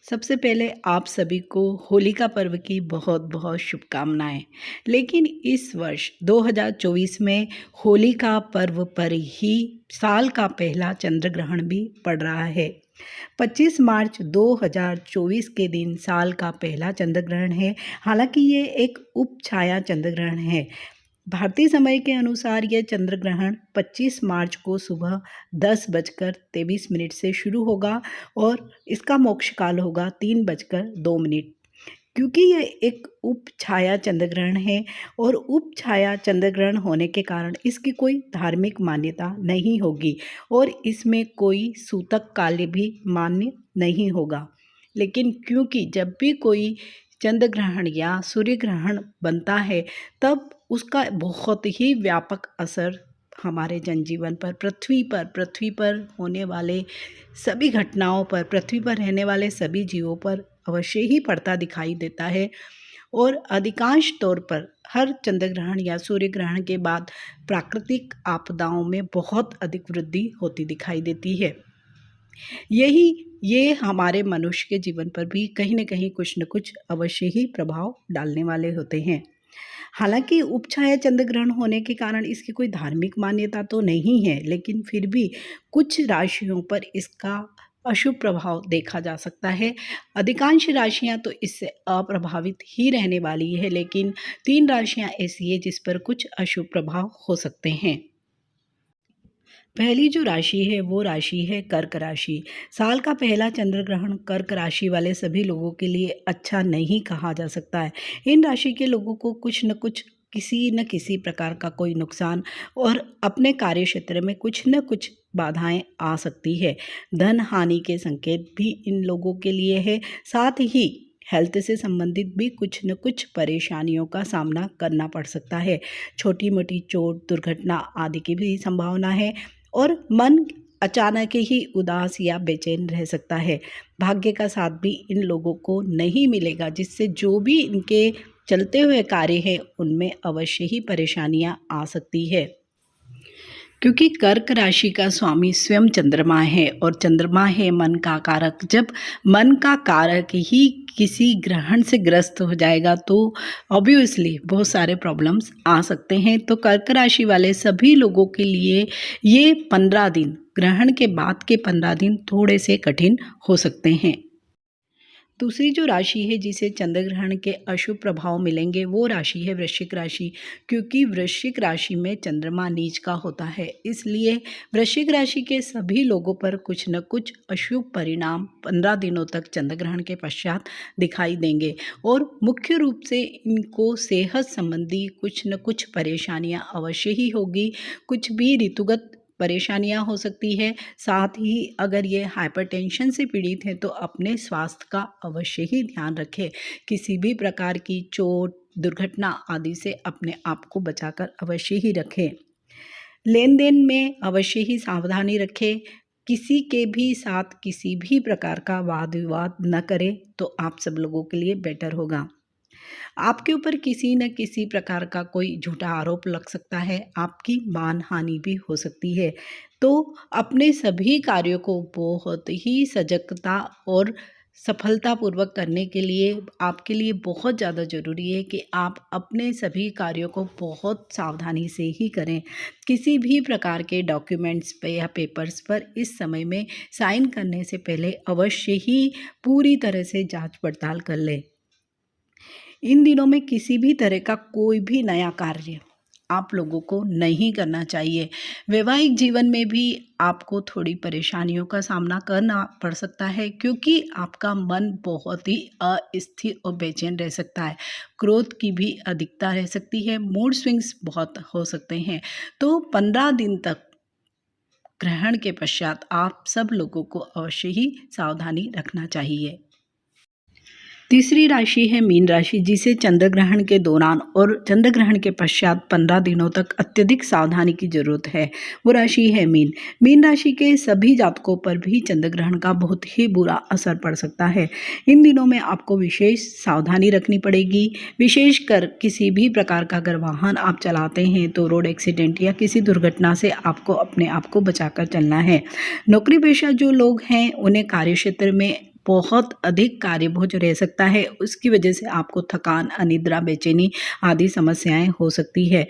सबसे पहले आप सभी को होलिका पर्व की बहुत बहुत शुभकामनाएं। लेकिन इस वर्ष 2024 में होलिका पर्व पर ही साल का पहला चंद्र ग्रहण भी पड़ रहा है। 25 मार्च 2024 के दिन साल का पहला चंद्र ग्रहण है। हालांकि ये एक उपछाया चंद्र ग्रहण है। भारतीय समय के अनुसार यह चंद्र ग्रहण 25 मार्च को सुबह 10:23 से शुरू होगा और इसका मोक्ष काल होगा 3:02। क्योंकि यह एक उपछाया चंद्र ग्रहण है और उपछाया चंद्र ग्रहण होने के कारण इसकी कोई धार्मिक मान्यता नहीं होगी और इसमें कोई सूतक काल भी मान्य नहीं होगा। लेकिन क्योंकि जब भी कोई चंद्र ग्रहण या सूर्य ग्रहण बनता है तब उसका बहुत ही व्यापक असर हमारे जनजीवन पर, पृथ्वी पर होने वाले सभी घटनाओं पर, पृथ्वी पर रहने वाले सभी जीवों पर अवश्य ही पड़ता दिखाई देता है। और अधिकांश तौर पर हर चंद्र ग्रहण या सूर्य ग्रहण के बाद प्राकृतिक आपदाओं में बहुत अधिक वृद्धि होती दिखाई देती है। ये हमारे मनुष्य के जीवन पर भी कहीं न कहीं कुछ न कुछ अवश्य ही प्रभाव डालने वाले होते हैं। हालांकि उपछाया चंद्र ग्रहण होने के कारण इसकी कोई धार्मिक मान्यता तो नहीं है, लेकिन फिर भी कुछ राशियों पर इसका अशुभ प्रभाव देखा जा सकता है। अधिकांश राशियां तो इससे अप्रभावित ही रहने वाली है, लेकिन 3 राशियां ऐसी है जिस पर कुछ अशुभ प्रभाव हो सकते हैं। पहली जो राशि है वो राशि है कर्क राशि। साल का पहला चंद्र ग्रहण कर्क राशि वाले सभी लोगों के लिए अच्छा नहीं कहा जा सकता है। इन राशि के लोगों को कुछ न किसी प्रकार का कोई नुकसान और अपने कार्य क्षेत्र में कुछ न कुछ बाधाएं आ सकती है। धन हानि के संकेत भी इन लोगों के लिए है। साथ ही हेल्थ से संबंधित भी कुछ न कुछ परेशानियों का सामना करना पड़ सकता है। छोटी मोटी चोट, दुर्घटना आदि की भी संभावना है और मन अचानक ही उदास या बेचैन रह सकता है। भाग्य का साथ भी इन लोगों को नहीं मिलेगा, जिससे जो भी इनके चलते हुए कार्य हैं उनमें अवश्य ही परेशानियां आ सकती है। क्योंकि कर्क राशि का स्वामी स्वयं चंद्रमा है और चंद्रमा है मन का कारक। जब मन का कारक ही किसी ग्रहण से ग्रस्त हो जाएगा तो ऑब्वियसली बहुत सारे प्रॉब्लम्स आ सकते हैं। तो कर्क राशि वाले सभी लोगों के लिए ये 15 दिन, ग्रहण के बाद के 15 दिन थोड़े से कठिन हो सकते हैं। दूसरी जो राशि है जिसे चंद्र ग्रहण के अशुभ प्रभाव मिलेंगे वो राशि है वृश्चिक राशि। क्योंकि वृश्चिक राशि में चंद्रमा नीच का होता है, इसलिए वृश्चिक राशि के सभी लोगों पर कुछ न कुछ अशुभ परिणाम 15 दिनों तक चंद्र ग्रहण के पश्चात दिखाई देंगे और मुख्य रूप से इनको सेहत संबंधी कुछ न कुछ परेशानियां अवश्य ही होगी। कुछ भी ऋतुगत परेशानियां हो सकती है। साथ ही अगर ये हाइपरटेंशन से पीड़ित हैं तो अपने स्वास्थ्य का अवश्य ही ध्यान रखें। किसी भी प्रकार की चोट, दुर्घटना आदि से अपने आप को बचाकर अवश्य ही रखें। लेन देन में अवश्य ही सावधानी रखें। किसी के भी साथ किसी भी प्रकार का वाद विवाद न करें तो आप सब लोगों के लिए बेटर होगा। आपके ऊपर किसी न किसी प्रकार का कोई झूठा आरोप लग सकता है, आपकी मान हानि भी हो सकती है। तो अपने सभी कार्यों को बहुत ही सजगता और सफलतापूर्वक करने के लिए आपके लिए बहुत ज़्यादा ज़रूरी है कि आप अपने सभी कार्यों को बहुत सावधानी से ही करें। किसी भी प्रकार के डॉक्यूमेंट्स पे या पेपर्स पर इस समय में साइन करने से पहले अवश्य ही पूरी तरह से जांच पड़ताल कर लें। इन दिनों में किसी भी तरह का कोई भी नया कार्य आप लोगों को नहीं करना चाहिए। वैवाहिक जीवन में भी आपको थोड़ी परेशानियों का सामना करना पड़ सकता है, क्योंकि आपका मन बहुत ही अस्थिर और बेचैन रह सकता है। क्रोध की भी अधिकता रह सकती है, मूड स्विंग्स बहुत हो सकते हैं। तो 15 दिन तक ग्रहण के पश्चात आप सब लोगों को अवश्य ही सावधानी रखना चाहिए। तीसरी राशि है मीन राशि, जिसे चंद्र ग्रहण के दौरान और चंद्र ग्रहण के पश्चात 15 दिनों तक अत्यधिक सावधानी की जरूरत है। वो राशि है मीन। मीन राशि के सभी जातकों पर भी चंद्र ग्रहण का बहुत ही बुरा असर पड़ सकता है। इन दिनों में आपको विशेष सावधानी रखनी पड़ेगी। विशेषकर किसी भी प्रकार का अगर वाहन आप चलाते हैं तो रोड एक्सीडेंट या किसी दुर्घटना से आपको अपने आप को बचाकर चलना है। नौकरी पेशा जो लोग हैं उन्हें कार्यक्षेत्र में बहुत अधिक कार्यबोझ रह सकता है। उसकी वजह से आपको थकान, अनिद्रा, बेचैनी आदि समस्याएं हो सकती है।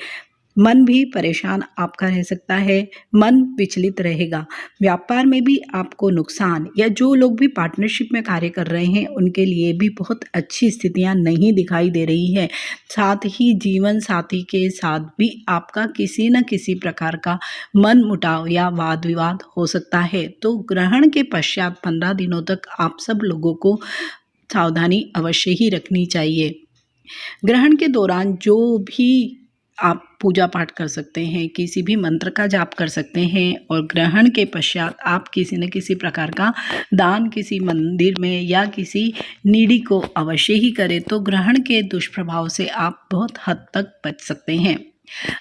मन भी परेशान आपका रह सकता है, मन विचलित रहेगा। व्यापार में भी आपको नुकसान, या जो लोग भी पार्टनरशिप में कार्य कर रहे हैं उनके लिए भी बहुत अच्छी स्थितियां नहीं दिखाई दे रही है। साथ ही जीवन साथी के साथ भी आपका किसी न किसी प्रकार का मन मुटाव या वाद विवाद हो सकता है। तो ग्रहण के पश्चात 15 दिनों तक आप सब लोगों को सावधानी अवश्य ही रखनी चाहिए। ग्रहण के दौरान जो भी आप पूजा पाठ कर सकते हैं, किसी भी मंत्र का जाप कर सकते हैं, और ग्रहण के पश्चात आप किसी न किसी प्रकार का दान किसी मंदिर में या किसी नीडी को अवश्य ही करें, तो ग्रहण के दुष्प्रभाव से आप बहुत हद तक बच सकते हैं।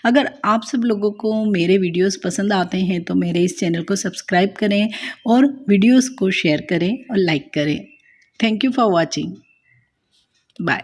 अगर आप सब लोगों को मेरे वीडियोस पसंद आते हैं तो मेरे इस चैनल को सब्सक्राइब करें और वीडियोस को शेयर करें और लाइक करें। Thank you for watching. Bye.